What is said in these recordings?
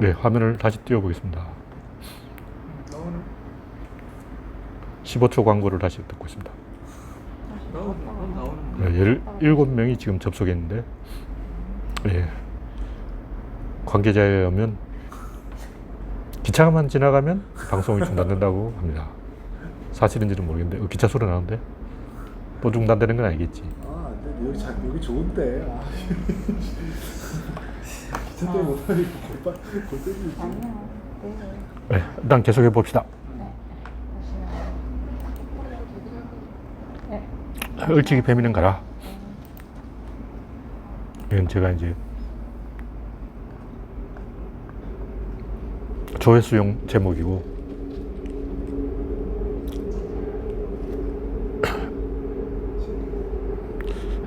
네, 화면을 다시 띄워보겠습니다. 15초 광고를 다시 듣고 있습니다. 네, 17명이 지금 접속했는데, 예, 관계자에 의하면 기차만 지나가면 방송이 중단된다고 합니다. 사실인지는 모르겠는데, 기차 소리 나는데 또 중단되는 건 아니겠지. 아, 근데 여기 좋은데. 아. 기차 때문에 못하니까 골 때리지. 아니야. 네, 일단 계속해 봅시다. 을지기 뱀이는 가라. 이건 제가 이제 조회수용 제목이고,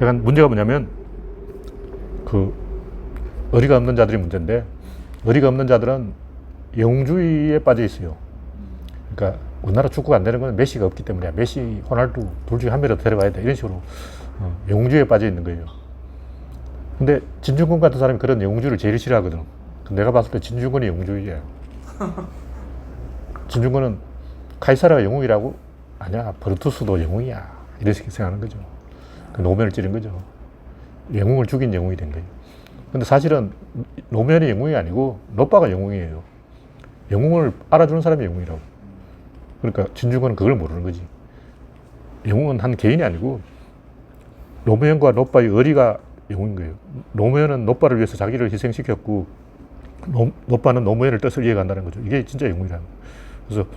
약간 문제가 뭐냐면 그 어리가 없는 자들이 문제인데, 어리가 없는 자들은 영웅주의에 빠져 있어요. 그러니까 우리나라 축구가 안 되는 건 메시가 없기 때문이야. 메시, 호날두 둘 중에 한 명이라도 데려와야 돼. 이런 식으로 영웅주의에 빠져 있는 거예요. 근데 진중권 같은 사람이 그런 영웅주의를 제일 싫어하거든. 내가 봤을 때 진중권이 영웅주의야. 진중권은 카이사르가 영웅이라고? 아니야, 브루투스도 영웅이야. 이렇게 생각하는 거죠. 그 노면을 찌른 거죠. 영웅을 죽인 영웅이 된 거예요. 근데 사실은 노면이 영웅이 아니고 노빠가 영웅이에요. 영웅을 알아주는 사람이 영웅이라고. 그러니까 진중권은 그걸 모르는 거지. 영웅은 한 개인이 아니고 노무현과 노빠의 의리가 영웅인 거예요. 노무현은 노빠를 위해서 자기를 희생시켰고, 노빠는 노무현의 뜻을 이해간다는 거죠. 이게 진짜 영웅이라는 거예요. 그래서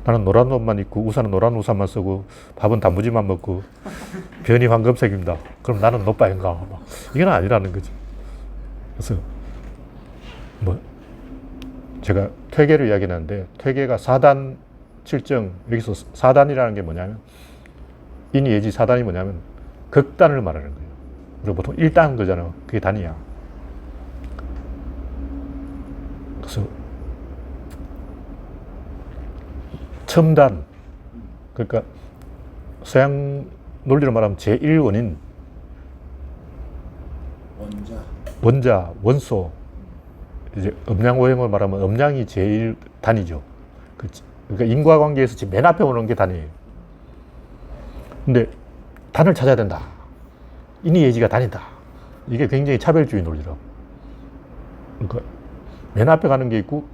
나는 노란 옷만 입고 우산은 노란 우산만 쓰고 밥은 단무지만 먹고 변이 황금색입니다. 그럼 나는 노빠인가? 이건 아니라는 거죠. 그래서 뭐 제가 퇴계를 이야기하는데, 퇴계가 4단 7정, 여기서 4단이라는 게 뭐냐면, 인이 예지 4단이 뭐냐면 극단을 말하는 거예요. 우리가 보통 1단 거잖아. 그게 단이야. 그래서 첨단, 그러니까 서양 논리로 말하면 제1원인, 원자, 원소, 이제 음양오행을 말하면 음양이 제일 단이죠. 그러니까 인과관계에서 지금 맨 앞에 오는 게 단이에요. 근데 단을 찾아야 된다. 인이 예지가 단이다. 이게 굉장히 차별주의 논리라고. 그러니까 맨 앞에 가는 게 있고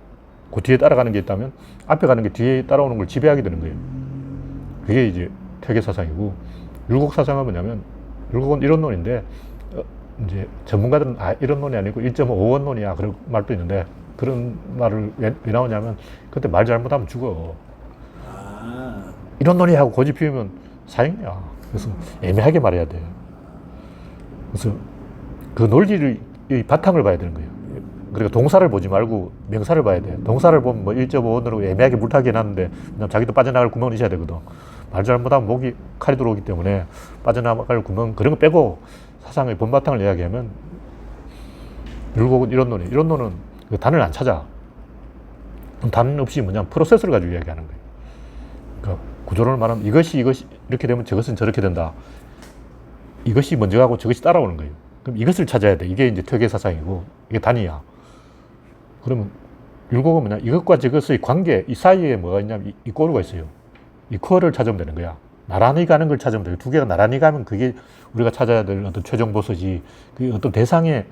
그 뒤에 따라가는 게 있다면 앞에 가는 게 뒤에 따라오는 걸 지배하게 되는 거예요. 그게 이제 퇴계 사상이고, 율곡 사상은 뭐냐면, 율곡은 이론론인데 이제 전문가들은 이론론이 아니고 1.5원론이야 그런 말도 있는데, 그런 말을 왜 나오냐면 그때 말 잘못하면 죽어. 이론론이 하고 고집 피우면 사형이야. 그래서 애매하게 말해야 돼. 그래서 그 논리를, 이 바탕을 봐야 되는 거예요. 그러니까 동사를 보지 말고 명사를 봐야 돼. 동사를 보면 뭐 1.5원으로 애매하게 물타기 해놨는데, 왜냐면 자기도 빠져나갈 구멍을 있어야 되거든. 말 잘못하면 목이 칼이 들어오기 때문에 빠져나갈 구멍, 그런 거 빼고 사상의 본바탕을 이야기하면, 율곡은 이론론이, 이론론은 그 단을 안 찾아. 단 없이 뭐냐, 프로세스를 가지고 이야기하는 거예요. 그러니까 구조론을 말하면 이것이 이렇게 되면 저것은 저렇게 된다. 이것이 먼저 가고 저것이 따라오는 거예요. 그럼 이것을 찾아야 돼. 이게 이제 퇴계 사상이고, 이게 단이야. 그러면 율곡은 뭐냐, 이것과 저것의 관계, 이 사이에 뭐가 있냐면 이 꼬르가 있어요. 이 코어를 찾으면 되는 거야. 나란히 가는 걸 찾으면 돼요. 두 개가 나란히 가면 그게 우리가 찾아야 될 어떤 최종 보스지. 그 어떤 대상에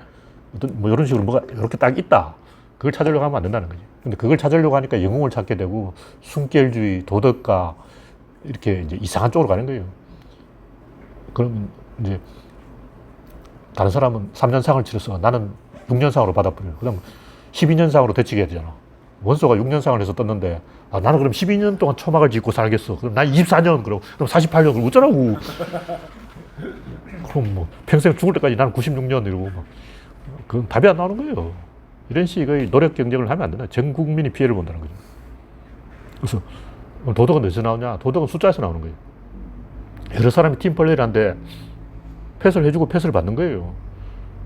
어떤 뭐 이런 식으로 뭐가 이렇게 딱 있다. 그걸 찾으려고 하면 안 된다는 거지. 근데 그걸 찾으려고 하니까 영웅을 찾게 되고, 순결주의, 도덕가, 이렇게 이제 이상한 쪽으로 가는 거예요. 그러면 이제 다른 사람은 3년상을 치렀어. 나는 6년상으로 받아버려요. 그 다음 12년상으로 되치게 되잖아. 원소가 6년상을 해서 떴는데, 나는 그럼 12년 동안 초막을 짓고 살겠어. 그럼 난 24년, 그럼 48년, 그럼 어쩌라고. 그럼 뭐 평생 죽을 때까지 나는 96년 이러고 막. 그건 답이 안 나오는 거예요. 이런 식의 노력 경쟁을 하면 안 된다. 전 국민이 피해를 본다는 거죠. 그래서 도덕은 어디서 나오냐? 도덕은 숫자에서 나오는 거예요. 여러 사람이 팀플레이를 하는데 패스를 해주고 패스를 받는 거예요.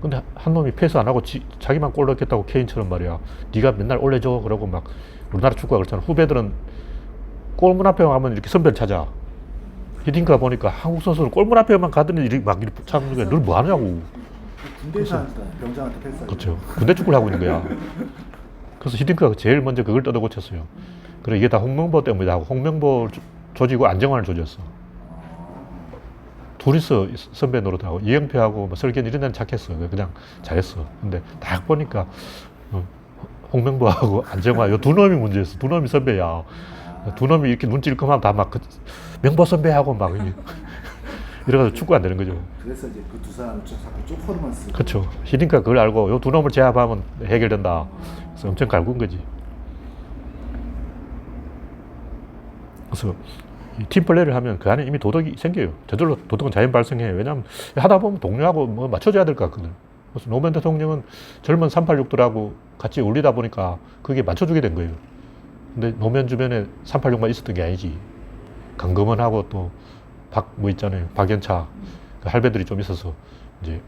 근데 한 놈이 패스 안 하고 자기만 골 넣겠다고 케인처럼 말이야. 네가 맨날 올려줘. 그러고 막, 우리나라 축구가 그렇잖아. 후배들은 골문 앞에 가면 이렇게 선배를 찾아. 히딩크가 보니까 한국 선수는 골문 앞에만 가더니 이렇게 막 이렇게 찾는 거야. 너 뭐 하냐고. 군대에서 한다. 병장한테 패스. 그렇죠. 군대 축구를 하고 있는 거야. 그래서 히딩크가 제일 먼저 그걸 뜯어 고쳤어요. 그래, 이게 다 홍명보 때문이다 하고, 홍명보 조지고 안정환을 조졌어. 둘이서 선배 노릇하고, 이영표하고 뭐 설계는 이런 데는 착했어. 그냥 잘했어. 근데 딱 보니까, 홍명보하고 안정환, 요 두 놈이 문제였어. 두 놈이 선배야. 두 놈이 이렇게 눈 찔끔하면 다 막, 명보 선배하고 막, 이래가지고 축구 안 되는 거죠. 그래서 이제 그 두 사람을 자꾸 쪼퍼로만 쓰고. 그렇죠. 히딩크가 그걸 알고, 요 두 놈을 제압하면 해결된다. 그래서 엄청 갈군 거지. 그래서 팀플레이를 하면 그 안에 이미 도덕이 생겨요. 저절로 도덕은 자연 발생해요. 왜냐하면 하다 보면 동료하고 뭐 맞춰줘야 될 것 같거든. 그래서 노무현 대통령은 젊은 386들하고 같이 어울리다 보니까 그게 맞춰주게 된 거예요. 근데 노무현 주변에 386만 있었던 게 아니지. 강금원하고 또 뭐 있잖아요. 박연차. 그 할배들이 좀 있어서 이제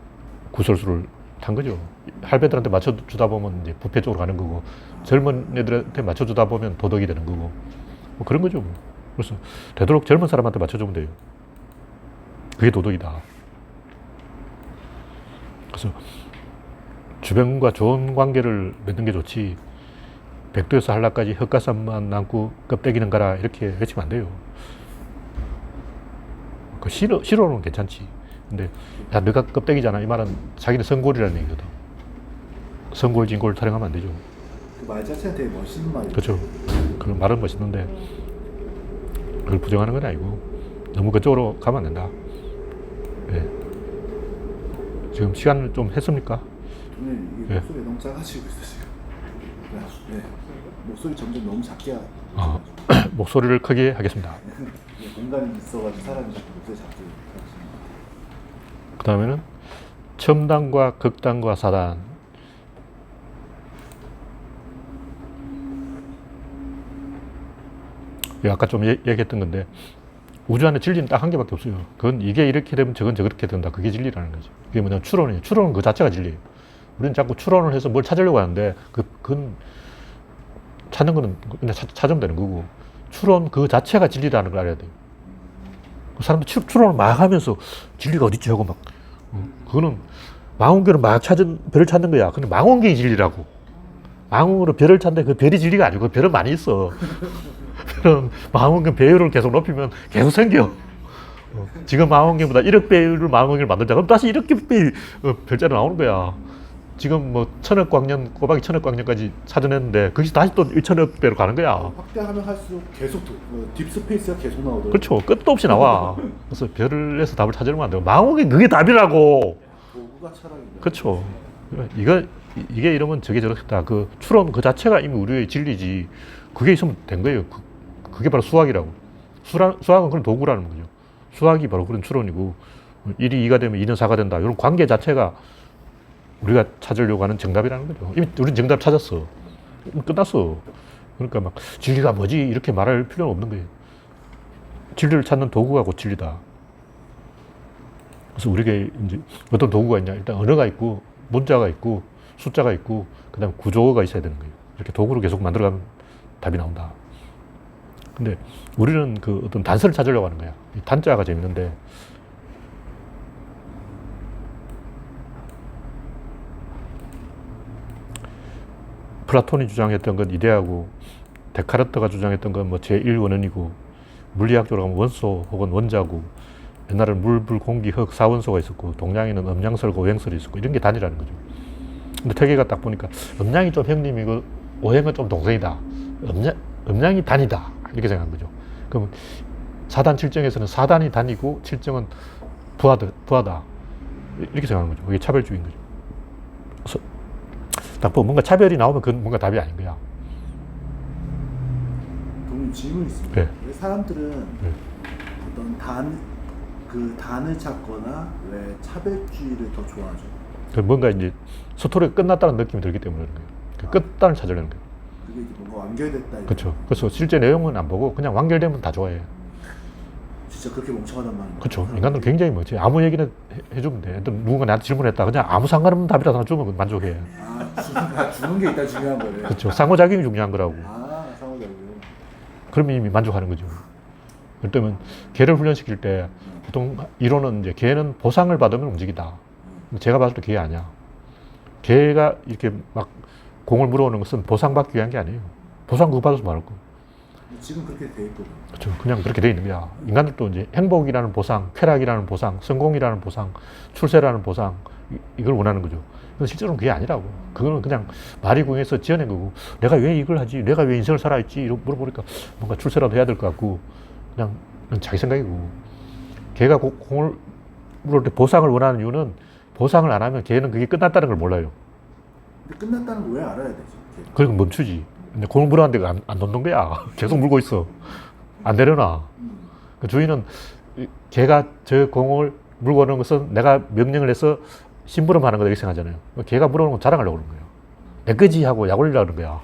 구설수를 탄 거죠. 할배들한테 맞춰주다 보면 이제 부패 쪽으로 가는 거고, 젊은 애들한테 맞춰주다 보면 도덕이 되는 거고, 뭐 그런 거죠. 그래서 되도록 젊은 사람한테 맞춰주면 돼요. 그게 도덕이다. 그래서 주변과 좋은 관계를 맺는 게 좋지, 백두에서 한라까지 흙가슴만 남고 껍데기는 가라 이렇게 외치면 안 돼요. 그 시로는 괜찮지. 근데 야, 너가 껍데기잖아 이 말은 자기는 성골이라는 얘기거든. 성골 진골 타령하면 안 되죠. 그 말 자체가 되게 멋있는 말이에요. 그렇죠. 그 말은 멋있는데 그걸 부정하는 건 아니고 너무 그쪽으로 가면 안 된다. 네. 지금 시간을 좀 했습니까? 저는 이 예. 목소리 너무 작아지고 있어요 지금. 네. 목소리 점점 너무 작게 목소리를 크게 하겠습니다. 공간이 있어가지고 사람이 자꾸 목소리 작게 하시는. 그 다음에는 첨단과 극단과 사단. 아까 좀 얘기했던 건데, 우주 안에 진리는 딱 한 개밖에 없어요. 그건 이게 이렇게 되면 저건 저렇게 된다. 그게 진리라는 거죠. 그게 뭐냐면 추론이에요. 추론은 그 자체가 진리예요. 우리는 자꾸 추론을 해서 뭘 찾으려고 하는데, 그건 찾는 거는 그냥 찾으면 되는 거고, 추론 그 자체가 진리라는 걸 알아야 돼요. 사람들 추론을 막 하면서 진리가 어딨지 하고 막, 그거는 망원경을 막 별을 찾는 거야. 근데 망원경이 진리라고. 망원으로 별을 찾는데 그 별이 진리가 아니고 그 별은 많이 있어. 별은 망원경 배율을 계속 높이면 계속 생겨. 지금 망원경보다 1억 배율을 망원경을 만들자. 그럼 다시 1억 배율 별자리 나오는 거야. 지금 뭐 1000억 광년, 꼬박이 1000억 광년까지 찾아냈는데 거기서 다시 또 1000억 배로 가는 거야. 확대하면 할수록 계속 딥스페이스가 계속 나오더라고요. 그렇죠. 끝도 없이 나와. 그래서 별을 해서 답을 찾으면 안 돼요. 망원경 그게 답이라고. 도구가 철학이다. 그렇죠. 이게 이러면 저게 저렇다. 그 추론 그 자체가 이미 우리의 진리지. 그게 있으면 된 거예요. 그게 바로 수학이라고. 수학은 그런 도구라는 거죠. 수학이 바로 그런 추론이고, 1이 2가 되면 2는 4가 된다. 이런 관계 자체가 우리가 찾으려고 하는 정답이라는 거죠. 이미 우리는 정답 찾았어. 끝났어. 그러니까 막 진리가 뭐지? 이렇게 말할 필요는 없는 거예요. 진리를 찾는 도구가 곧 진리다. 그래서 우리에게 이제 어떤 도구가 있냐? 일단 언어가 있고, 문자가 있고, 숫자가 있고, 그 다음에 구조가 있어야 되는 거예요. 이렇게 도구를 계속 만들어가면 답이 나온다. 근데 우리는 그 어떤 단서를 찾으려고 하는 거야. 이 단자가 재밌는데, 플라톤이 주장했던 건 이데아고, 데카르트가 주장했던 건 뭐 제1원원이고, 물리학적으로 가면 원소 혹은 원자고, 옛날에는 물, 불, 공기, 흙, 사원소가 있었고, 동양에는 음양설과 오행설이 있었고, 이런 게 단이라는 거죠. 근데 태계가 딱 보니까 음양이 좀 형님이고 오행은 좀 동생이다. 음양이 단이다. 이렇게 생각한 거죠. 그럼 사단 칠정에서는 사단이 단이고 칠정은 부하다. 이렇게 생각하는 거죠. 이게 차별주의인 거죠. 그래서 딱 보면 뭔가 차별이 나오면 그건 뭔가 답이 아닌 거야. 그럼 질문이 있습니다. 네. 왜 사람들은 네. 어떤 단을 찾거나 왜 차별주의를 더 좋아하죠? 뭔가 이제 스토리가 끝났다는 느낌이 들기 때문에 그런 거예요. 그 끝단을 찾으려는 거예요. 그게 이제 뭔가 완결됐다. 그렇죠. 그래서 실제 내용은 안 보고 그냥 완결되면 다 좋아해요. 진짜 그렇게 멍청하단 말이에요. 그렇죠. 인간들은 굉장히 뭐지 아무 얘기나 해주면 돼. 누군가 나한테 질문했다. 그냥 아무 상관없는 답이라도 하나 주면 만족해. 주는 게 일단 중요한 거예요. 그렇죠. 상호작용이 중요한 거라고. 상호작용. 그러면 이미 만족하는 거죠. 그렇다면 개를 훈련시킬 때 보통 이론은 이제 개는 보상을 받으면 움직이다. 제가 봤을 때 개 아니야. 개가 이렇게 막 공을 물어오는 것은 보상받기 위한 게 아니에요. 보상 그거 받아서 말할 거. 지금 그렇게 돼 있거든요. 그렇죠. 그냥 그렇게 돼 있는 거야. 인간들도 이제 행복이라는 보상, 쾌락이라는 보상, 성공이라는 보상, 출세라는 보상, 이걸 원하는 거죠. 근데 실제로는 그게 아니라고. 그거는 그냥 말이 궁해서 지어낸 거고, 내가 왜 이걸 하지? 내가 왜 인생을 살아있지? 이러고 물어보니까 뭔가 출세라도 해야 될 것 같고, 그냥 자기 생각이고. 걔가 공을 물을 때 보상을 원하는 이유는 보상을 안 하면 걔는 그게 끝났다는 걸 몰라요. 근데 끝났다는 걸 왜 알아야 되지? 그리고 멈추지. 근데 공을 물었는데 안 놓는 거야. 계속 물고 있어. 안 내려놔. 그 주인은 걔가 저 공을 물고 오는 것은 내가 명령을 해서 심부름하는 거다 이렇게 생각하잖아요. 걔가 물어오는 건 자랑하려고 그러는 거예요. 내 거지 하고 약 올리려고 그러는 거야.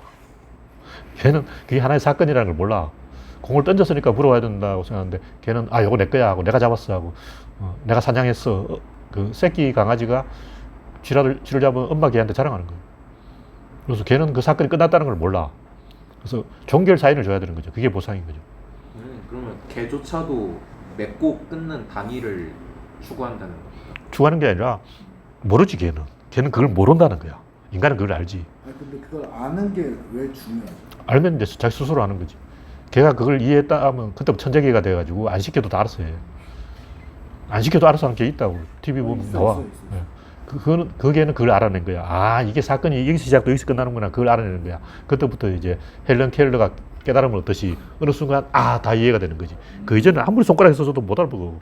걔는 그게 하나의 사건이라는 걸 몰라. 공을 던졌으니까 물어와야 된다고 생각하는데 걔는 요거 내 거야 하고 내가 잡았어 하고 내가 사냥했어. 그 새끼 강아지가 쥐를 잡은 엄마 걔한테 자랑하는 거예요. 그래서 걔는 그 사건이 끝났다는 걸 몰라. 그래서 종결 사인을 줘야 되는 거죠. 그게 보상인 거죠. 그러면 걔조차도 맺고 끊는 단위를 추구한다는 겁니다. 추구하는 게 아니라 모르지 걔는. 걔는 그걸 모른다는 거야. 인간은 그걸 알지. 아니, 근데 그걸 아는 게 왜 중요하죠? 알면 이제 자기 스스로 하는 거지. 걔가 그걸 이해했다 하면 그때부터 천재기가 돼가지고 안 시켜도 다 알아서 해. 안 시켜도 알아서 하는 게 있다고. TV 보면 나와. 예. 그거는, 걔는 그걸 알아낸 거야. 이게 사건이 여기서 시작도 여기서 끝나는구나. 그걸 알아내는 거야. 그때부터 이제 헬런 켈러가 깨달음을 얻듯이 어느 순간 다 이해가 되는 거지. 그 이전에 아무리 손가락에 써서도 못 알아보고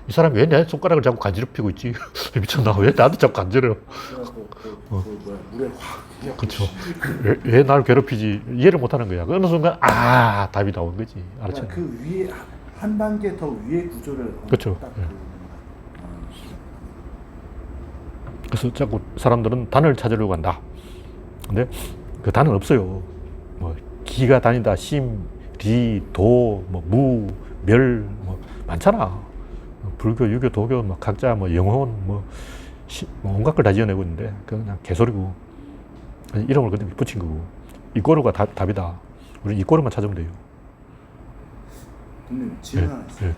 이 사람이 왜 내 손가락을 자꾸 간지럽히고 있지? 미쳤나? 왜 나한테 자꾸 간지러워? 물에 확. 그렇죠. 왜 나를 괴롭히지? 이해를 못 하는 거야. 어느 순간 답이 나온 거지. 알았죠? 그 위에 한 단계 더 위의 구조를 그렇죠. 예. 그래서 자꾸 사람들은 단을 찾으려고 한다. 근데 그 단은 없어요. 뭐 기가 단이다. 심, 리, 도, 뭐 무, 멸, 뭐 많잖아. 불교, 유교, 도교, 뭐 각자 뭐 영혼, 뭐 온갖 걸 다 지어내고 있는데 그냥 개소리고 이름을 그냥 붙인 거고 이꼬르가 답이다. 우리 이꼬르만 찾으면 돼요. 근데 질문 하나 있어요. 예.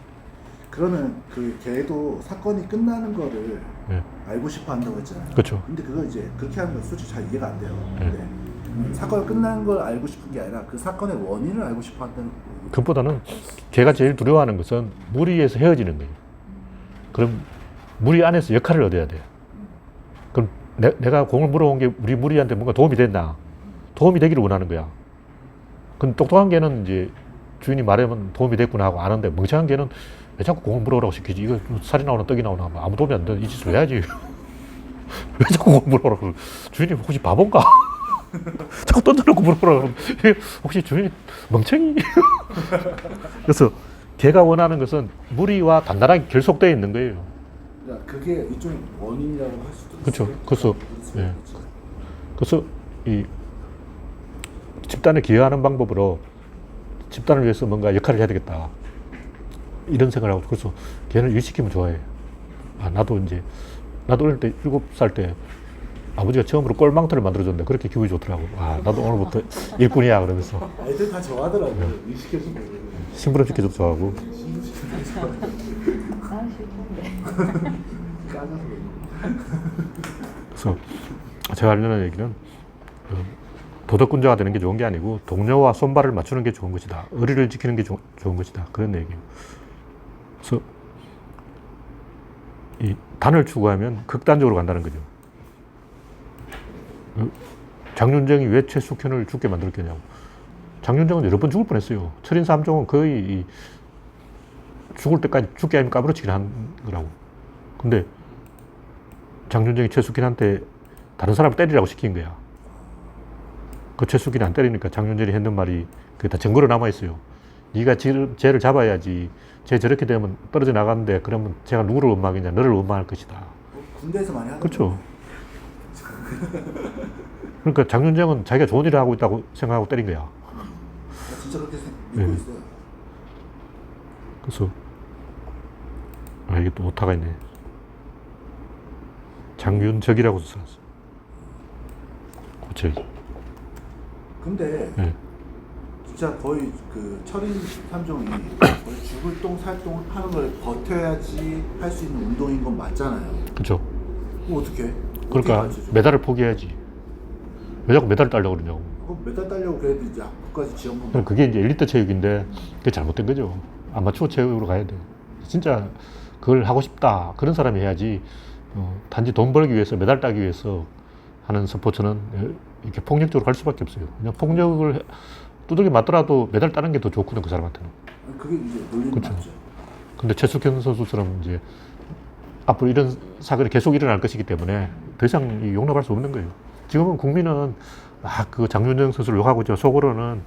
그러면 그 걔도 사건이 끝나는 거를 예. 알고 싶어 한다고 했잖아요. 그렇죠. 근데 그거 이제 그렇게 하는 건 솔직히 잘 이해가 안 돼요. 예. 근데 사건이 끝나는 걸 알고 싶은 게 아니라 그 사건의 원인을 알고 싶어 한다는 거고. 그것보다는 걔가 제일 두려워하는 것은 무리에서 헤어지는 거예요. 그럼 무리 안에서 역할을 얻어야 돼. 그럼 내가 공을 물어온 게 우리 무리한테 뭔가 도움이 됐나? 도움이 되기를 원하는 거야. 근데 똑똑한 개는 이제 주인이 말하면 도움이 됐구나 하고 아는데 멍청한 개는 왜 자꾸 공을 물어오라고 시키지? 이거 살이 나오나 떡이 나오나 아무 도움이 안 돼. 이 짓을 왜 하지? 왜 자꾸 공을 물어오라고? 주인이 혹시 바본가? 자꾸 던져놓고 물어보라고. 혹시 주인이 멍청이? 그래서 걔가 원하는 것은 무리와 단단하게 결속되어 있는 거예요. 그러니까 그게 일종의 원인이라고 할 수도 있어요. 그렇죠. 그래서, 예. 그래서 이 집단에 기여하는 방법으로 집단을 위해서 뭔가 역할을 해야 되겠다. 이런 생각을 하고, 그래서 걔는 일 시키면 좋아해. 나도 어릴 때 7살 때 아버지가 처음으로 골망터를 만들어줬는데 그렇게 기분이 좋더라고. 나도 오늘부터 일꾼이야. 그러면서. 애들 다 좋아하더라고요. 일 시켜준 거를. 심부름 시켜줘도 좋아하고. 난 싫던데. 그래서 제가 하려는 얘기는 도덕군자가 되는 게 좋은 게 아니고 동료와 손발을 맞추는 게 좋은 것이다. 의리를 지키는 게 좋은 것이다. 그런 얘기예요. 그래서 이 단을 추구하면 극단적으로 간다는 거죠. 장윤정이 왜 최숙현을 죽게 만들었겠냐고. 장윤정은 여러 번 죽을 뻔했어요. 철인삼종은 거의 죽을 때까지 죽게 하면 까부러치긴 한 거라고. 근데 장윤정이 최숙현한테 다른 사람을 때리라고 시킨 거야. 그 최숙현이 안 때리니까 장윤정이 했는 말이 그게 다 증거로 남아있어요. 네가 쟤를 잡아야지. 쟤 저렇게 되면 떨어져 나가는데 그러면 제가 누구를 원망하겠냐. 너를 원망할 것이다. 군대에서 많이 하는 그렇죠. 그러니까 장윤정은 자기가 좋은 일을 하고 있다고 생각하고 때린 거야. 진짜 그렇게 믿고 네. 있어요. 그래서 이게 또 오타가 있네. 장윤적이라고 써놨어. 고쳐야지. 근데 네. 진짜 거의 그 철인 삼종이 거의 죽을 똥 살똥 하는 걸 버텨야지 할 수 있는 운동인 건 맞잖아요. 그렇죠. 그럼 어떻게? 그러니까 메달을 포기해야지. 왜 자꾸 메달을 따려고 그러냐고. 그럼 메달 따려고 그래도 이제 국가에서 지원금 그럼 그게 이제 엘리트 체육인데 그게 잘못된 거죠. 아마추어 체육으로 가야 돼. 진짜 그걸 하고 싶다 그런 사람이 해야지. 단지 돈 벌기 위해서 메달 따기 위해서 하는 스포츠는 이렇게 폭력적으로 갈 수밖에 없어요. 그냥 폭력을 두들겨 맞더라도 메달 따는 게 더 좋거든 그 사람한테는. 그게 이제 논리는 그렇죠. 맞죠. 근데 최숙현 선수처럼 이제 앞으로 이런 사건이 계속 일어날 것이기 때문에 더 이상 용납할 수 없는 거예요. 지금은 국민은 그 장윤정 선수를 욕하고 있죠. 속으로는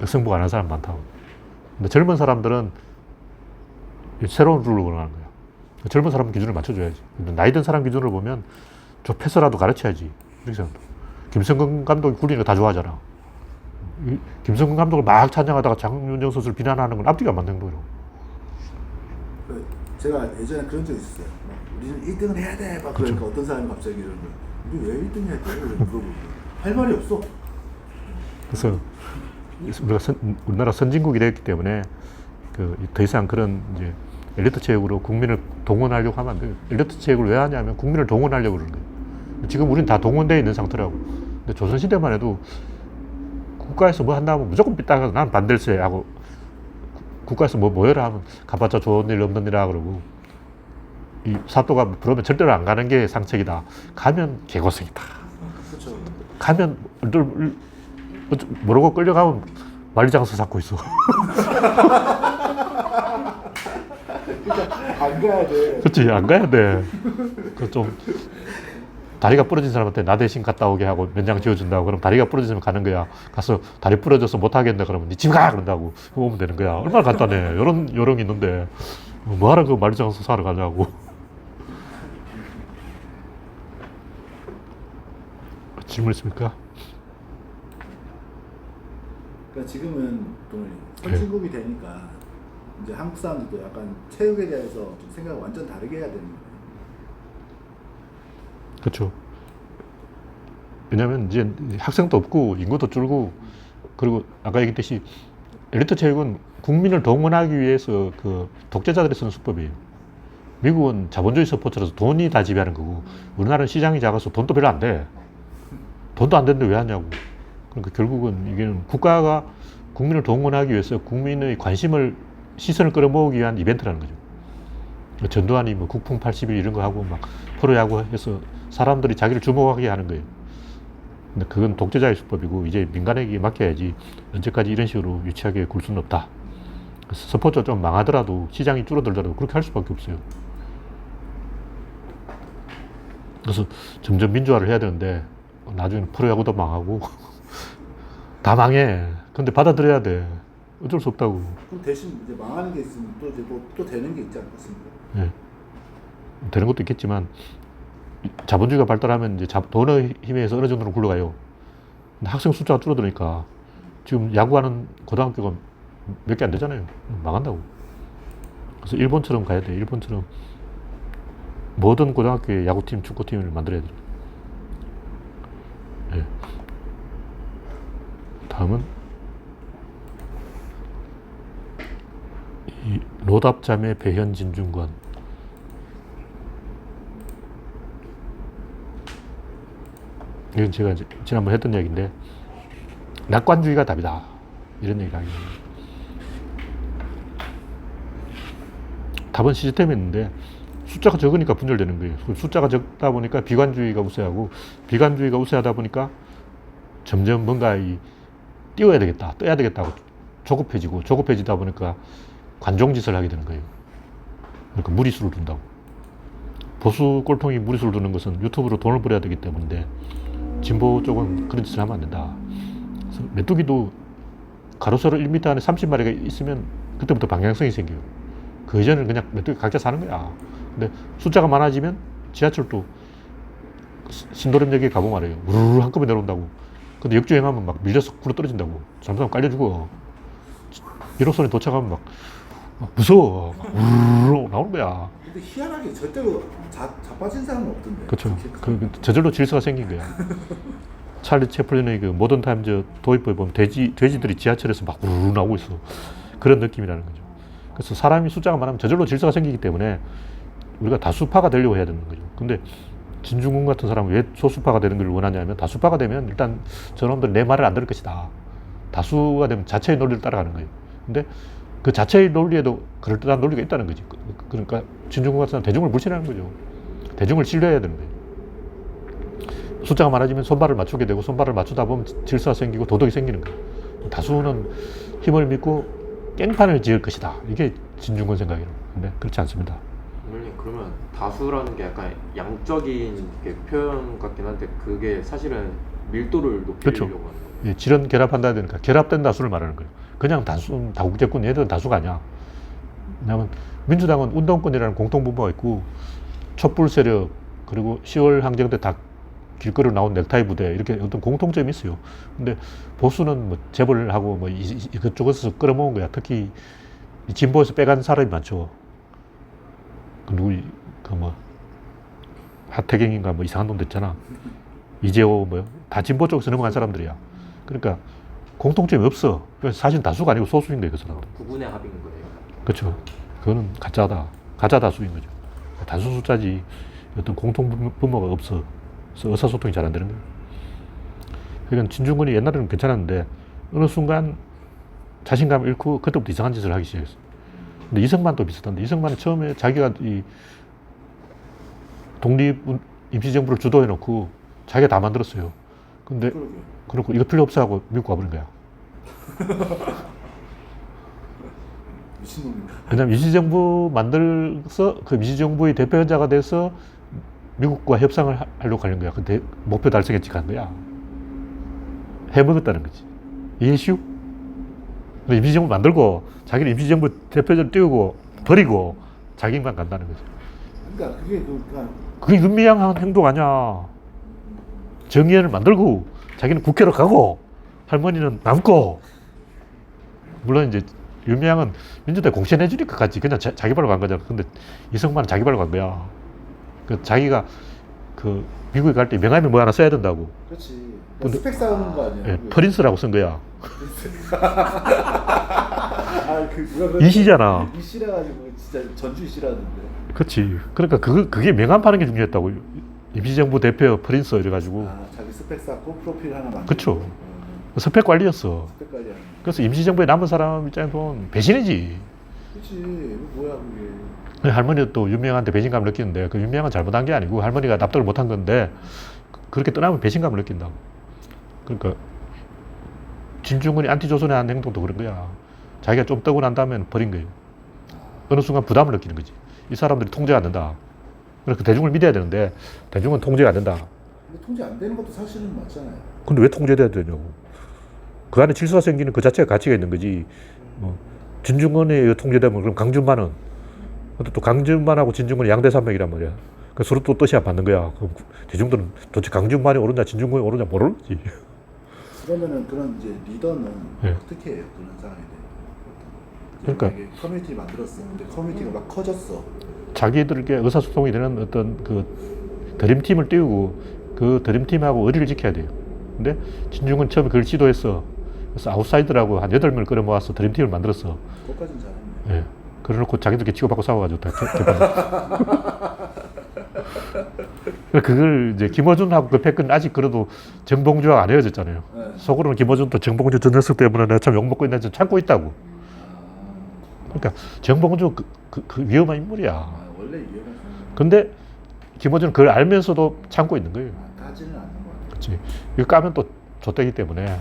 승부 안 한 사람 많다고. 근데 젊은 사람들은 새로운 룰을 원하는 거야. 젊은 사람 기준을 맞춰줘야지. 근데 나이 든 사람 기준으로 보면 저 패스라도 가르쳐야지. 이렇게 생각해. 김성근 감독이 굴리는 거 다 좋아하잖아. 김성근 감독을 막 찬양하다가 장윤정 선수를 비난하는 건 앞뒤가 안 맞는 거예요. 제가 예전에 그런 적 있었어요. 막 우리는 1등을 해야 돼. 막 그쵸. 그러니까 어떤 사람이 갑자기 이러는 거예요. 우리 왜 1등 해야 돼? 물어보고 할 말이 없어. 그래서 우리가 우리나라 선진국이 됐기 때문에 더 이상 그런 이제 엘리트 체육으로 국민을 동원하려고 하면 안 돼요. 엘리트 체육을 왜 하냐면 국민을 동원하려고 그러는 거예요. 지금 우리는 다 동원되어 있는 상태라고. 근데 조선시대만 해도 국가에서 뭐 한다면 무조건 삐딱하고 난 반댈세 하고 국가에서 뭐 모여라 하면 가봤자 좋은 일 없는 일이라 그러고 이 사또가 부르면 절대로 안 가는 게 상책이다. 가면 개고생이다. 그렇죠. 가면 모르고 끌려가면 만리장서 잡고 있어. 그러니까 안 가야 돼. 그렇지, 안 가야 돼. 그 좀 다리가 부러진 사람한테 나 대신 갔다 오게 하고 면장 지어준다고. 그럼 다리가 부러지면 가는 거야. 가서 다리 부러져서 못 하겠네 그러면 니 집 가 그런다고. 그럼 오면 되는 거야. 얼마나 간단해. 이런 요령이 있는데 뭐하러 그 만리장서 사러 가냐고. 질문 있습니까? 그러니까 지금은 또 선진국이 되니까 이제 한국 사람들도 약간 체육에 대해서 좀 생각을 완전 다르게 해야 되는 거예요. 그렇죠. 왜냐면 이제 학생도 없고 인구도 줄고 그리고 아까 얘기했듯이 엘리트 체육은 국민을 동원하기 위해서 그 독재자들이 쓰는 수법이에요. 미국은 자본주의 스포츠라서 돈이 다 지배하는 거고 우리나라는 시장이 작아서 돈도 별로 안 돼. 돈도 안 되는데 왜 하냐고. 그러니까 결국은 이게 국가가 국민을 동원하기 위해서 국민의 시선을 끌어모으기 위한 이벤트라는 거죠. 전두환이 뭐 국풍 80일 이런 거 하고 막 프로야구 해서 사람들이 자기를 주목하게 하는 거예요. 근데 그건 독재자의 수법이고 이제 민간에게 맡겨야지 언제까지 이런 식으로 유치하게 굴 수는 없다. 그래서 스포츠가 좀 망하더라도 시장이 줄어들더라도 그렇게 할 수밖에 없어요. 그래서 점점 민주화를 해야 되는데 나중에 프로야구도 망하고 다 망해. 근데 받아들여야 돼. 어쩔 수 없다고. 그럼 대신 이제 망하는 게 있으면 또 이제 또 되는 게 있지 않겠습니까? 예. 되는 것도 있겠지만 자본주의가 발달하면 이제 돈의 힘에 의해서 어느 정도로 굴러가요. 근데 학생 숫자가 줄어드니까 지금 야구하는 고등학교가 몇 개 안 되잖아요. 망한다고. 그래서 일본처럼 가야 돼. 일본처럼 모든 고등학교에 야구팀, 축구팀을 만들어야 돼. 예. 다음은 이 노답자매 배현진중권. 이건 제가 이제 지난번 했던 얘기인데 낙관주의가 답이다 이런 얘기를 하긴 합니다. 답은 시스템에 있는데 숫자가 적으니까 분열되는 거예요. 숫자가 적다 보니까 비관주의가 우세하고 비관주의가 우세하다 보니까 점점 뭔가 띄워야 되겠다, 떠야 되겠다고 조급해지다 보니까 관종짓을 하게 되는 거예요. 그러니까 무리수를 둔다고. 보수 꼴통이 무리수를 두는 것은 유튜브로 돈을 벌어야 되기 때문인데 진보 쪽은 그런 짓을 하면 안 된다. 그래서 메뚜기도 가로 세로 1m 안에 30마리가 있으면 그때부터 방향성이 생겨요. 그 이전에는 그냥 메뚜기 각자 사는 거야. 근데 숫자가 많아지면 지하철도 신도림역에 가보면 알아요. 우르르 한꺼번에 내려온다고. 근데 역주행하면 막 밀려서 굴러 떨어진다고. 잠수하면 깔려 죽어. 1호선에 도착하면 막 무서워. 막 우르르 나오는 거야. 근데 희한하게 절대로 자빠진 사람은 없던데. 그렇죠. 저절로 질서가 생긴 거야. 찰리 채플린의 그 모던 타임즈 도입부에 보면 돼지들이 지하철에서 막 우르르 나오고 있어. 그런 느낌이라는 거죠. 그래서 사람이 숫자가 많으면 저절로 질서가 생기기 때문에 우리가 다수파가 되려고 해야 되는 거죠. 근데 진중권 같은 사람은 왜 소수파가 되는 걸 원하냐면 다수파가 되면 일단 저놈들 내 말을 안 들을 것이다. 다수가 되면 자체의 논리를 따라가는 거예요. 근데 그 자체의 논리에도 그럴듯한 논리가 있다는 거지. 그러니까 진중권 같은 사람은 대중을 무시하는 거죠. 대중을 신뢰해야 되는 거예요. 숫자가 많아지면 손발을 맞추게 되고 손발을 맞추다 보면 질서가 생기고 도덕이 생기는 거예요. 다수는 힘을 믿고 깽판을 지을 것이다. 이게 진중권 생각이에요. 근데 그렇지 않습니다. 선생님 그러면 다수라는 게 약간 양적인 게 표현 같긴 한데 그게 사실은 밀도를 높이려고 그렇죠. 하는 거예요. 예, 질은 결합한다 되니까 결합된 다수를 말하는 거예요. 그냥 다수, 다국제권 얘들은 다수가 아니야. 왜냐하면 민주당은 운동권이라는 공통분모가 있고 촛불 세력 그리고 10월 항쟁 때 다 길거리로 나온 넥타이 부대 이렇게 어떤 공통점이 있어요. 근데 보수는 뭐 재벌을 하고 뭐 그쪽에서 끌어모은 거야. 특히 이 진보에서 빼간 사람이 많죠. 그 누구 그 뭐 하태경인가 뭐 이상한 놈들 있잖아. 이재호 뭐 다 진보 쪽에서 넘어간 사람들이야. 그러니까 공통점이 없어. 그래서 사실 다수가 아니고 소수인 거예요, 그 사람들. 부군의 합인 거예요. 그렇죠. 그거는 가짜다. 가짜 다수인 거죠. 다수 숫자지 어떤 공통 분모가 없어. 그래서 의사소통이 잘 안 되는 거예요. 그러니까 진중권이 옛날에는 괜찮았는데 어느 순간 자신감을 잃고 그때부터 이상한 짓을 하기 시작했어. 근데 이승만도 비슷한데 이승만은 처음에 자기가 이 독립 임시정부를 주도해놓고 자기가 다 만들었어요. 근데 그러게요. 그렇고 이거 필요 없어 하고 미국 가버린 거야. 미친놈인가? 왜냐면 임시정부 만들어서 그 임시정부의 대표자가 돼서 미국과 협상을 하려고 하는 거야. 근데 목표 달성했지 간 거야. 해먹었다는 거지. 이해 쉬우? 임시정부 만들고 자기는 임시정부 대표자를 띄우고 버리고 자기만 간다는 거지. 그러니까 그게 윤미향한 행동 아니야. 정의연을 만들고 자기는 국회로 가고 할머니는 남고. 물론 이제 윤미향은 민주당에 공천해 주니까 갔지. 그냥 자기 발로 간 거잖아. 근데 이승만은 자기 발로 간 거야. 그 자기가 그 미국에 갈 때 명함에 뭐 하나 써야 된다고. 그렇지. 근데- 스펙 쌓는 거 아니야? 예, 프린스라고 쓴 거야. 누가 그랬지? 이시잖아. 이시라 가지고 진짜 전주 이시라는데. 그렇지. 그러니까 그게 명함 파는 게 중요했다고. 임시정부 대표 프린스 이래가지고. 자기 스펙 쌓고 프로필 하나 만들고. 그쵸. 스펙 관리였어. 스펙 관리 하는 거. 그래서 임시정부에 남은 사람 입장에서 보면 배신이지. 그렇지. 뭐야 그게. 할머니도 또 윤미향한테 배신감을 느끼는데 그 윤미향은 잘못한 게 아니고 할머니가 납득을 못한 건데 그렇게 떠나면 배신감을 느낀다고. 그러니까 진중권이 안티조선에 한 행동도 그런 거야. 자기가 좀 떠고 난 다음에 버린 거예요. 어느 순간 부담을 느끼는 거지. 이 사람들이 통제가 안 된다. 그래서 대중을 믿어야 되는데 대중은 통제가 안 된다. 근데 통제 안 되는 것도 사실은 맞잖아요. 근데 왜 통제돼야 되냐고. 그 안에 질서가 생기는 그 자체가 가치가 있는 거지. 진중권에 통제되면 그럼 강준만은 또 강준만하고 진중권이 양대산맥이란 말이야. 그 서로 또 뜻이 안 맞는 거야. 그럼 대중들은 도대체 강준만이 옳으냐 진중권이 옳으냐 모르지. 그러면은 그런 이제 리더는 네. 어떻게 해요? 그런 상황에 대해. 그러니까. 만약에 커뮤니티 만들었어. 근데 커뮤니티가 막 커졌어. 자기들에게 의사소통이 되는 어떤 그 드림팀을 띄우고 그 드림팀하고 의리를 지켜야 돼요. 근데 진중은 처음에 그걸 시도했어. 그래서 아웃사이더라고 한 8명을 끌어모아서 드림팀을 만들었어. 그것까진 잘했네. 예. 그래놓고 자기들끼리 치고받고 싸워가지고 다 그걸 이제 김어준하고 그 패권은 아직 그래도 정봉주와 안 헤어졌잖아요. 네. 속으로는 김어준도 정봉주 저 녀석 때문에 내가 참 욕먹고 있는데 참고 있다고. 그러니까 정봉주 그 위험한 인물이야. 원래 위험한 근데 김어준은 그걸 알면서도 참고 있는 거예요. 까지는 않는 거 같아. 그렇지. 이거 까면 또 좆되기 때문에.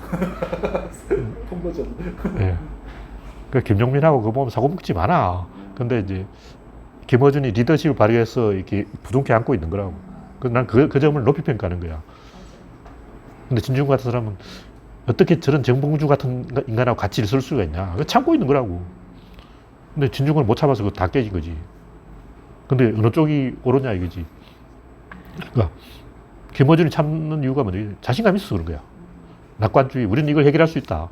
통보전. 예. 그 김용민하고 그거 보면 사고뭉치 많아. 근데 이제 김어준이 리더십을 발휘해서 이렇게 부둥켜 안고 있는 거라고. 난 그 점을 높이 평가하는 거야. 근데 진중 같은 사람은 어떻게 저런 정봉주 같은 인간하고 같이 있을 수가 있냐. 그거 참고 있는 거라고. 근데 진중을 못 참아서 그거 다 깨진 거지. 근데 어느 쪽이 옳으냐 이거지. 그러니까 김어준이 참는 이유가 뭐냐. 자신감이 있어서 그런 거야. 낙관주의. 우리는 이걸 해결할 수 있다.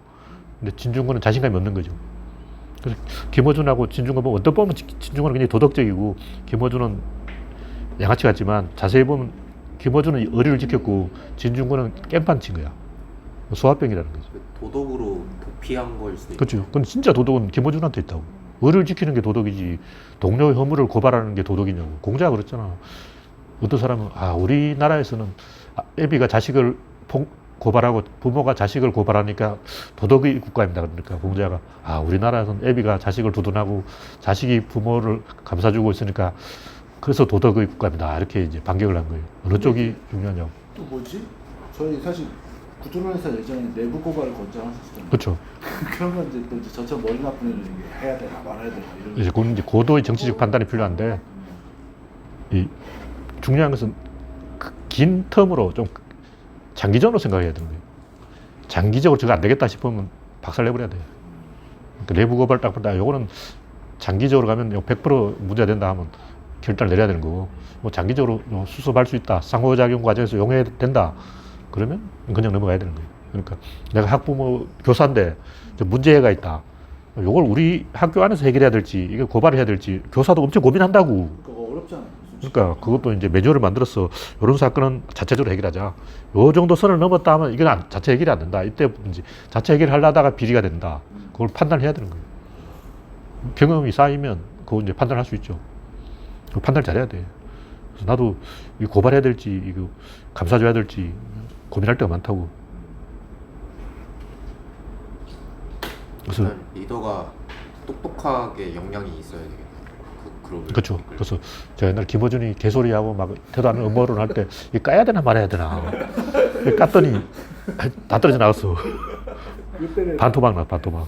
근데 진중권은 자신감이 없는 거죠. 그래서 김어준하고 진중권 보면 어떤 보면 진중권은 굉장히 도덕적이고 김어준은 양아치 같지만 자세히 보면 김어준은 의리를 지켰고 진중권은 깽판 친 거야. 소화병이라는 거죠. 도덕으로 도피한 거일 수도 있고. 그렇죠. 근데 진짜 도덕은 김어준한테 있다고. 의리를 지키는 게 도덕이지 동료의 허물을 고발하는 게 도덕이냐고. 공자가 그랬잖아. 어떤 사람은 우리나라에서는 애비가 자식을 고발하고 부모가 자식을 고발하니까 도덕의 국가입니다. 그러니까 공자가 우리나라에서는 애비가 자식을 두둔하고 자식이 부모를 감싸주고 있으니까 그래서 도덕의 국가입니다. 이렇게 이제 반격을 한 거예요. 어느 쪽이 중요하냐고. 또 뭐지? 저희 사실 구조론에서 예전에 내부 고발을 권장하셨잖아요. 그렇죠. 그런 건 이제 또 이제 저처럼 머리 나쁜 애는 이게 해야 되나 말아야 되나 이런. 이제 그건 이제 고도의 정치적 판단이 필요한데 이 중요한 것은 긴 텀으로 좀 장기적으로 생각해야 되는 거예요. 장기적으로 저거 안 되겠다 싶으면 박살내버려야 돼요. 그러니까 내부 고발 딱 본다. 요거는 장기적으로 가면 100% 문제가 된다 하면 결단을 내려야 되는 거고, 뭐 장기적으로 수습할 수 있다. 상호작용 과정에서 용해야 된다. 그러면 그냥 넘어가야 되는 거예요. 그러니까 내가 학부모 교사인데 문제가 있다. 요걸 우리 학교 안에서 해결해야 될지, 이거 고발을 해야 될지 교사도 엄청 고민한다고. 그거 어렵잖아요. 그러니까 그것도 이제 매뉴얼을 만들어서 이런 사건은 자체적으로 해결하자. 요 정도 선을 넘었다 하면 이건 자체 해결이 안 된다. 이때 이제 자체 해결하려다가 비리가 된다. 그걸 판단해야 되는 거예요. 경험이 쌓이면 그거 이제 판단할 수 있죠. 판단을 잘해야 돼. 그래서 나도 이 고발해야 될지, 이거 감싸줘야 될지 고민할 때가 많다고. 그래서 리더가 똑똑하게 역량이 있어야 되겠네요. 그룹을. 그렇죠. 그래서 제가 옛날 김어준이 개소리하고 막 태도 안 음모론 할 때 이 까야 되나 말아야 되나 깠더니 다 떨어져 나갔어. 그때는 반토막 나 반토막.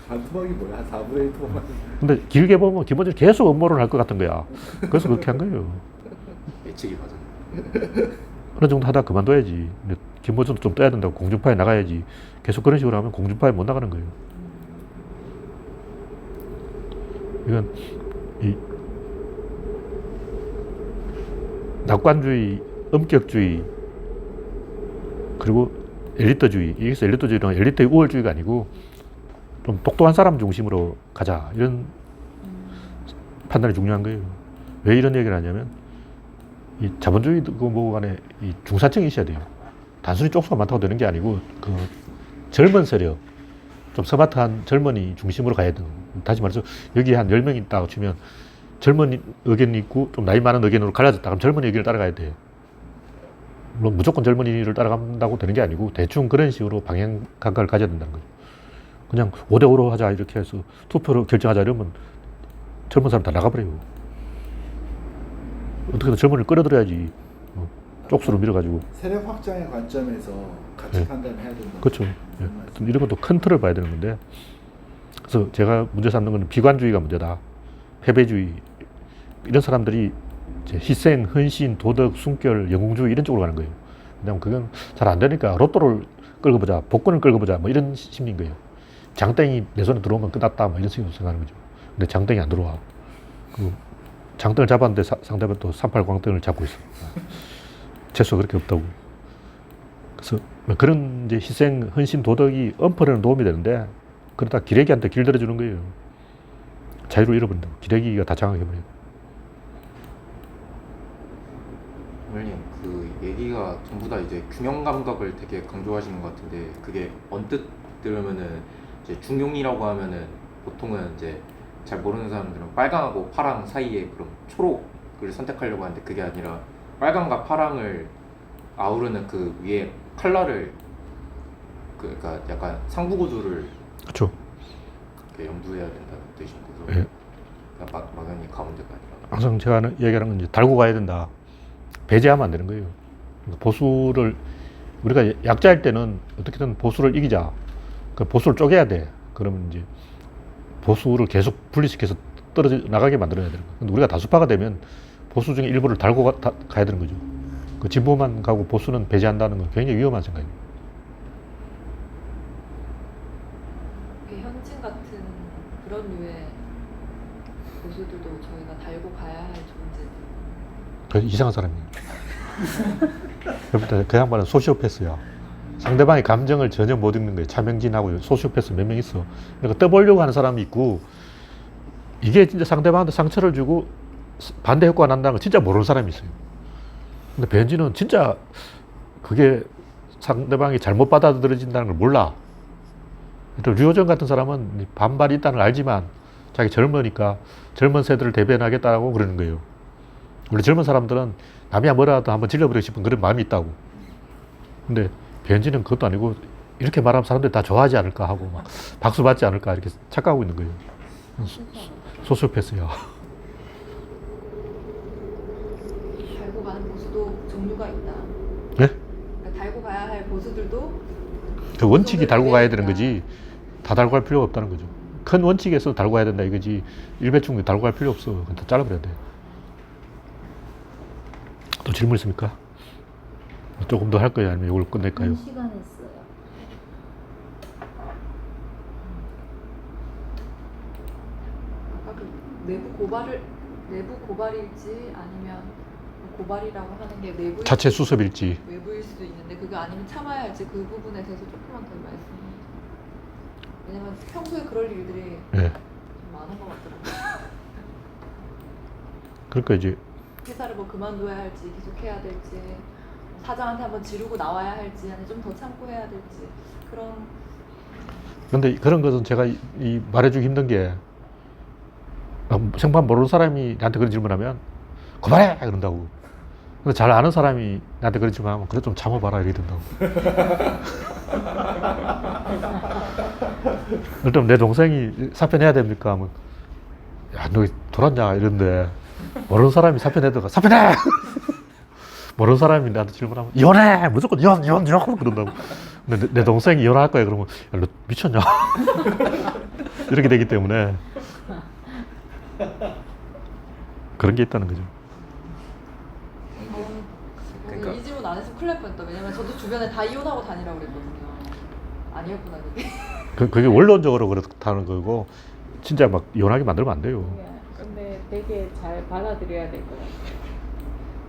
반토막이 뭐야? 한 4분의 1 토막. 근데 길게 보면 김어준이 계속 음모론 할 것 같은 거야. 그래서 그렇게 한 거예요. 예측이 맞았네. 어느 정도 하다 그만둬야지. 근데 김어준도 좀 떠야 된다고. 공중파에 나가야지. 계속 그런 식으로 하면 공중파에 못 나가는 거예요. 이건 이 낙관주의, 엄격주의, 그리고 엘리트주의. 여기서 엘리트주의는 엘리트의 우월주의가 아니고 좀 똑똑한 사람 중심으로 가자. 이런 판단이 중요한 거예요. 왜 이런 얘기를 하냐면 이 자본주의도 뭐 간에 이 중산층이 있어야 돼요. 단순히 쪽수가 많다고 되는 게 아니고 그 젊은 세력, 좀 스마트한 젊은이 중심으로 가야 되는 거예요. 다시 말해서 여기 한 10명 있다고 치면 젊은 의견이 있고 좀 나이 많은 의견으로 갈라졌다. 그럼 젊은 의견을 따라가야 돼요. 물론 무조건 젊은이를 따라간다고 되는 게 아니고 대충 그런 식으로 방향 감각을 가져야 된다는 거죠. 그냥 5대5로 하자 이렇게 해서 투표로 결정하자 이러면 젊은 사람 다 나가버려요. 어떻게든 젊은이를 끌어들여야지. 쪽수로 밀어가지고. 세력 확장의 관점에서 가치 네. 판단을 해야 된다. 그렇죠. 예. 이런 것도 큰 틀을 봐야 되는 건데, 그래서 제가 문제 삼는 건 비관주의가 문제다. 패배주의. 이런 사람들이 이제 희생, 헌신, 도덕, 순결, 영웅주의 이런 쪽으로 가는 거예요. 왜냐면 그건 잘 안 되니까 로또를 끌고 보자, 복권을 끌고 보자, 뭐 이런 심리인 거예요. 장땡이 내 손에 들어오면 끝났다, 뭐 이런 식으로 생각하는 거죠. 근데 장땡이 안 들어와. 그 장땡을 잡았는데 상대방 또 38광땡을 잡고 있어. 재수가 그렇게 없다고. 그래서 그런 이제 희생, 헌신, 도덕이 엄포에는 도움이 되는데 그러다 기레기한테 길들여주는 거예요. 자유를 잃어버린다고. 기레기가 다 장악해버려요. 원님 그 얘기가 전부 다 이제 균형 감각을 되게 강조하시는 것 같은데 그게 언뜻 들으면은 이제 중용이라고 하면은 보통은 이제 잘 모르는 사람들은 빨강하고 파랑 사이에 그럼 초록을 선택하려고 하는데 그게 아니라 빨강과 파랑을 아우르는 그 위에 컬러를 그러니까 약간 상부구조를 그렇죠. 염두해야 된다는 뜻인 거죠. 예. 그러니까 막연히 가운데가 아니라. 항상 제가 얘기하는 건 이제 달고 가야 된다. 배제하면 안 되는 거예요. 보수를 우리가 약자일 때는 어떻게든 보수를 이기자. 그 보수를 쪼개야 돼. 그러면 이제 보수를 계속 분리시켜서 떨어져 나가게 만들어야 되는 거예요. 근데 우리가 다수파가 되면 보수 중에 일부를 달고 가야 되는 거죠. 그 진보만 가고 보수는 배제한다는 건 굉장히 위험한 생각이에요. 현진 같은 그런 류의 보수들도 저희가 달고 가야 할 존재. 그 이상한 사람이에요. 그 양반은 소시오패스야. 상대방의 감정을 전혀 못 읽는 거예요. 차명진하고 소시오패스 몇 명 있어. 그러니까 떠보려고 하는 사람이 있고 이게 진짜 상대방한테 상처를 주고 반대 효과가 난다는 걸 진짜 모르는 사람이 있어요. 근데 배현진은 진짜 그게 상대방이 잘못 받아들여진다는 걸 몰라. 류호정 같은 사람은 반발이 있다는 걸 알지만 자기 젊으니까 젊은 세대를 대변하겠다고 그러는 거예요. 원래 젊은 사람들은 남이야 뭐라도 한번 질러버리고 싶은 그런 마음이 있다고. 근데 배현진은 그것도 아니고 이렇게 말하면 사람들이 다 좋아하지 않을까 하고 막 박수 받지 않을까 이렇게 착각하고 있는 거예요. 소시오패스야. 달고 가는 보수도 종류가 있다. 네? 그러니까 달고 가야 할 보수들도 그 원칙이 달고 가야 되는 있다. 거지 다 달고 갈 필요가 없다는 거죠. 큰 원칙에서 달고 가야 된다 이거지 일배충 달고 갈 필요 없어. 그건 다 잘라버려야 돼. 또 질문 있습니까? 조금 더 할 거예요? 아니면 이걸 끝낼까요? 1시간 했어요. 아까 그 내부 고발일지 아니면 고발이라고 하는 게 내부 자체 수습일지. 외부일 수도 있는데 그거 아니면 참아야 할지 그 부분에 대해서 조금만 더 말씀해 주세요. 왜냐면 평소에 그럴 일들이 네. 좀 많은 것 같더라고요. 그러니까 이제 회사를 뭐 그만둬야 할지 계속 해야 될지 사장한테 한번 지르고 나와야 할지 아니면 좀 더 참고 해야 될지 그런 근데 그런 것은 제가 이 말해주기 힘든 게 생판 모르는 사람이 나한테 그런 질문하면 그만해! 그런다고. 근데 잘 아는 사람이 나한테 그런 질문하면 그래 좀 참아봐라 이렇게 된다고. 일단 내 동생이 사표 내야 됩니까? 하면 야, 너 돌았냐? 이런데 모르는 사람이 사표 내다가 사표 내! 모르는 사람이 나한테 질문하면 이혼해! 무조건 이혼! 그런다고. 근데 내 동생이 이혼할 거야. 그러면 야, 너 미쳤냐? 이렇게 되기 때문에 그런 게 있다는 거죠. 그러니까- 이 질문 안 했으면 큰일 날 뻔했다. 왜냐면 저도 주변에 다 이혼하고 다니라고 그랬거든요. 아니었구나 그게. 그게 원론적으로 그렇다는 거고 진짜 막 이혼하게 만들면 안 돼요. 근데 되게 잘 받아들여야 될 것 같아요.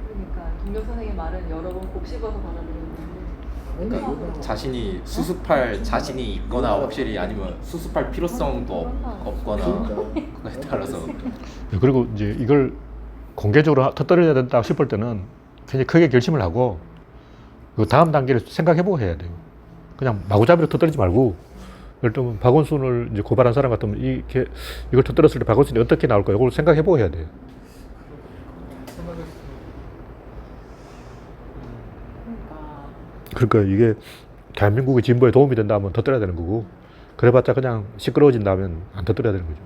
그러니까 동료 선생님 말은 여러 번 곱씹어서 받아들였는데 그러니까 자신이 수습할 자신이 있거나 확실히 아니면 수습할 필요성도 없거나 그거에 따라서 그리고 이제 이걸 공개적으로 터뜨려야 된다 싶을 때는 굉장히 크게 결심을 하고 그 다음 단계를 생각해보고 해야 돼요. 그냥 마구잡이로 터뜨리지 말고 예를 들면 박원순을 이제 고발한 사람 같으면 이걸 터뜨렸을 때 박원순이 어떻게 나올까 이걸 생각해보고 해야 돼요. 그러니까 이게 대한민국의 진보에 도움이 된다면 터뜨려야 되는 거고 그래봤자 그냥 시끄러워진다면 안 터뜨려야 되는 거죠.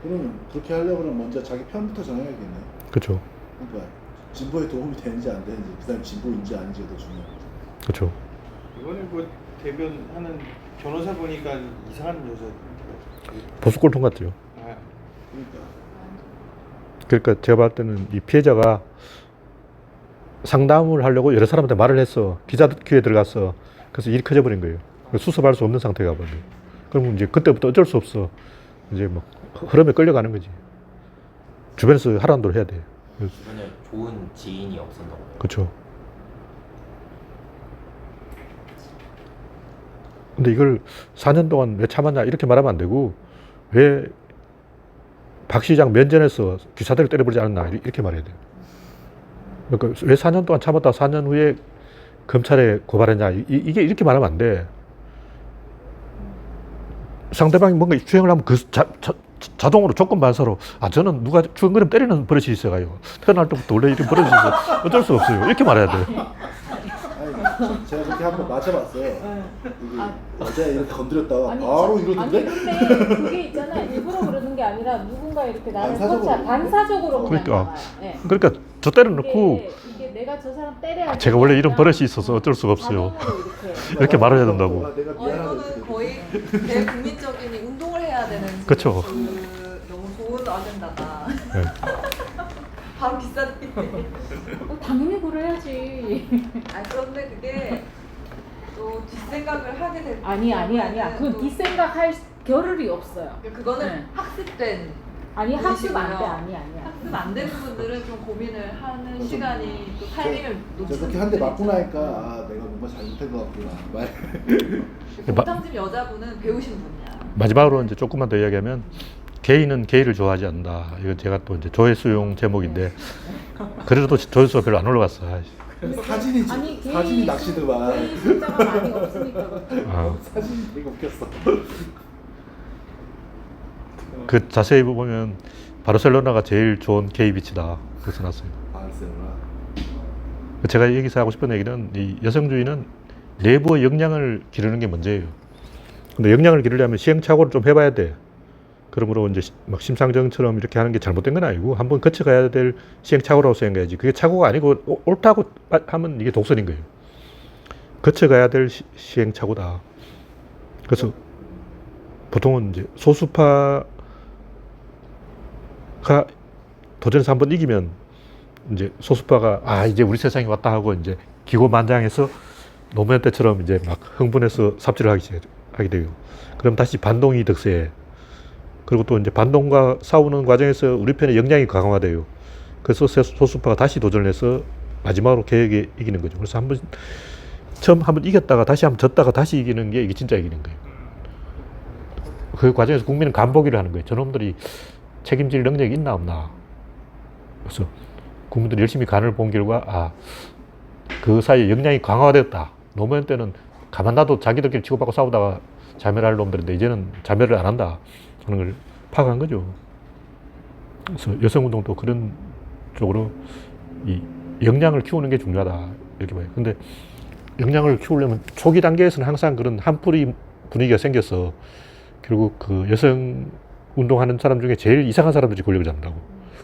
그러면 그렇게 하려면 먼저 자기 편부터 정해야겠네. 그렇죠. 그러니까 진보에 도움이 되는지 안 되는지 그다음 진보인지 아닌지가 더 중요하죠. 그렇죠. 이번에 뭐 대변하는 변호사 보니까 이상한 여자. 보수 꼴통 같죠. 아, 그러니까 그러니까 제가 봤을 때는 이 피해자가 상담을 하려고 여러 사람한테 말을 했어. 기자 귀에 들어갔어. 그래서 일이 커져버린 거예요. 수습할 수 없는 상태가 버린 거예요. 그럼 이제 그때부터 어쩔 수 없어. 이제 뭐 흐름에 끌려가는 거지. 주변에서 하라는 대로 해야 돼. 주변에 좋은 지인이 없었나 봐요. 그렇죠. 근데 이걸 4년 동안 왜 참았냐 이렇게 말하면 안 되고 왜 박 시장 면전에서 기사들을 때려버리지 않았나 이렇게 말해야 돼요. 그러니까 왜 4년 동안 참았다 4년 후에 검찰에 고발했냐 이게 이렇게 말하면 안 돼. 상대방이 뭔가 주행을 하면 그 자동으로 조건 반사로 저는 누가 주행거리면 때리는 버릇이 있어요. 태어날 때부터 원래 이런 버릇이 있어요. 어쩔 수 없어요. 이렇게 말해야 돼요. 아니 제가 그렇게 한번 맞아봤어요. 이게 여자 이렇게 건드렸다가 아니, 바로 아니 이러던데. 근데 그게 있잖아. 일부러 그러는 게 아니라 누군가 이렇게 나를 반사적으로. 반사적으로 그냥 그러니까. 나와요. 네. 그러니까 저 때려놓고 이게 내가 저 사람 때려야 제가 원래 이런 버릇이 있어서 어쩔 수가 없어요. 자동으로 이렇게 말해야 된다고. 아, 내가 미안하다. 이거는 거의 대국민적인 운동을 해야 되는 그쵸. 너무 좋은 아젠다다. 네. 바로 기사들이. 당연히 그래야지. 아 그런데 그게 또 뒷생각을 하게 될 아니야. 그 뒷생각할 겨를이 없어요. 그거는 네. 학습된 아니 학습 안 돼. 분이시고요. 아니야. 학습 안 되는 분들은 좀 고민을 하는 시간이 또 타이밍을 제가 놓치는 그렇게 한 대 맞고 분들이 나니까 있잖아요. 아 내가 뭔가 잘못한 것 같구나. 공탕집 여자분은 배우신 분이야. 마지막으로 이제 조금만 더 이야기하면 게이는 게이를 좋아하지 않는다. 이거 제가 또 이제 조회수용 제목인데 그래도 조회수가 별로 안 올라갔어. 사진이 사진이 낚시더만. 개인 숫자가 많이 없으니까 그렇죠. 아, 사진이 되게 웃겼어. 그 자세히 보면 바르셀로나가 제일 좋은 게이 비치다. 그래서 놨어요. 바르셀로나. 제가 여기서 하고 싶은 얘기는 이 여성주의는 내부의 역량을 기르는 게 문제예요. 근데 역량을 기르려면 시행착오를 좀 해봐야 돼. 그러므로 이제 막 심상정처럼 이렇게 하는 게 잘못된 건 아니고 한번 거쳐가야 될 시행착오라고 생각해야지. 그게 착오가 아니고 옳다고 하면 이게 독선인 거예요. 거쳐가야 될 시행착오다. 그래서 보통은 이제 소수파가 도전해서 한번 이기면 이제 소수파가 이제 우리 세상이 왔다 하고 이제 기고만장해서 노무현 때처럼 이제 막 흥분해서 삽질을 하게 돼요. 그럼 다시 반동이 득세해. 그리고 또 이제 반동과 싸우는 과정에서 우리 편의 역량이 강화돼요. 그래서 소수파가 다시 도전을 해서 마지막으로 개혁에 이기는 거죠. 그래서 처음 한번 이겼다가 다시 한번 졌다가 다시 이기는 게 이게 진짜 이기는 거예요. 그 과정에서 국민은 간보기를 하는 거예요. 저놈들이 책임질 능력이 있나 없나. 그래서 국민들이 열심히 간을 본 결과 그 사이에 역량이 강화되었다. 노무현 때는 가만 놔도 자기들끼리 치고받고 싸우다가 자멸할 놈들인데 이제는 자멸을 안 한다 하는 걸 파악한 거죠. 그래서 여성운동도 그런 쪽으로 이 역량을 키우는 게 중요하다 이렇게 봐요. 근데 역량을 키우려면 초기 단계에서는 항상 그런 한풀이 분위기가 생겨서 결국 그 여성 운동하는 사람 중에 제일 이상한 사람들이 권력을 잡는다고.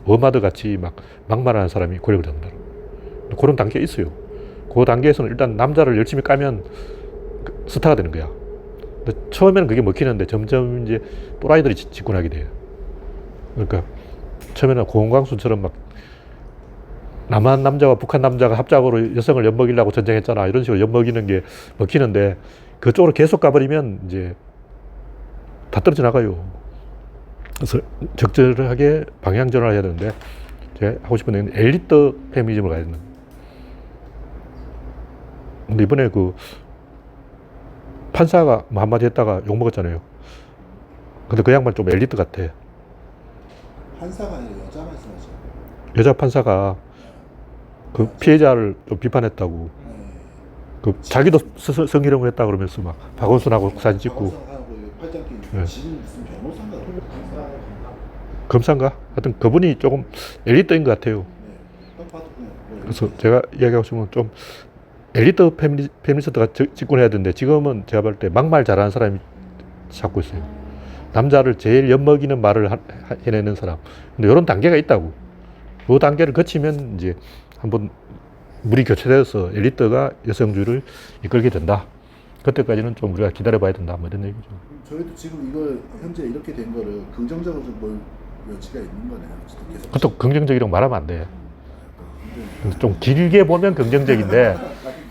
워마드 같이 막 막말하는 사람이 권력을 잡는다고. 그런 단계가 있어요. 그 단계에서는 일단 남자를 열심히 까면 스타가 되는 거야. 근데 처음에는 그게 먹히는데 점점 이제 또라이들이 집권하게 돼요. 그러니까 처음에는 고은광순처럼 막 남한 남자와 북한 남자가 합작으로 여성을 엿먹이려고 전쟁했잖아. 이런 식으로 엿먹이는 게 먹히는데 그쪽으로 계속 가버리면 이제 다 떨어져 나가요. 그래서 적절하게 방향 전환을 해야 되는데 제가 하고 싶은 얘기는 엘리트 페미니즘을 가야 되는. 근데 이번에 그 판사가 뭐 한마디 했다가 욕먹었잖아요. 근데 그 양반 좀 엘리트 같아. 판사가 아니라 여자 말씀하시죠. 여자 판사가 그 피해자를 좀 비판했다고. 그 자기도 성희롱을 했다 그러면서 막 박원순하고 사진 찍고. 팔짱 끼고 네. 지금 무슨 변호사인가? 검사인가? 하여튼 그분이 조금 엘리트인 것 같아요. 딱 봐도 그냥 그래서 제가 이야기하고 싶으면 좀 엘리트 페미니스트가 집권해야 되는데 지금은 제가 볼 때 막말 잘하는 사람이 잡고 있어요. 남자를 제일 엿먹이는 말을 해내는 사람. 근데 이런 단계가 있다고. 그 단계를 거치면 이제 한번 물이 교체되어서 엘리트가 여성주의를 이끌게 된다. 그때까지는 좀 우리가 기다려봐야 된다. 뭐 이런 얘기죠. 저희도 지금 이걸 현재 이렇게 된 거를 긍정적으로 좀 볼 여지가 있는 거네요. 계속. 그것도 긍정적이라고 말하면 안 돼. 좀 길게 보면 긍정적인데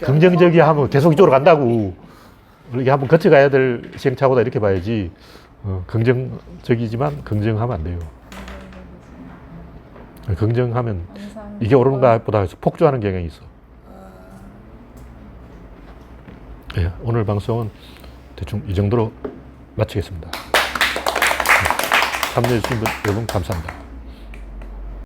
긍정적이 하면 계속 이쪽으로 간다고. 이게 한번 거쳐가야 될 시행착오다 이렇게 봐야지. 긍정적이지만 긍정하면 안 돼요. 긍정하면 이게 옳은가 보다 해서 폭주하는 경향이 있어. 네, 오늘 방송은 대충 이 정도로 마치겠습니다. 참여해주신 분 여러분 감사합니다.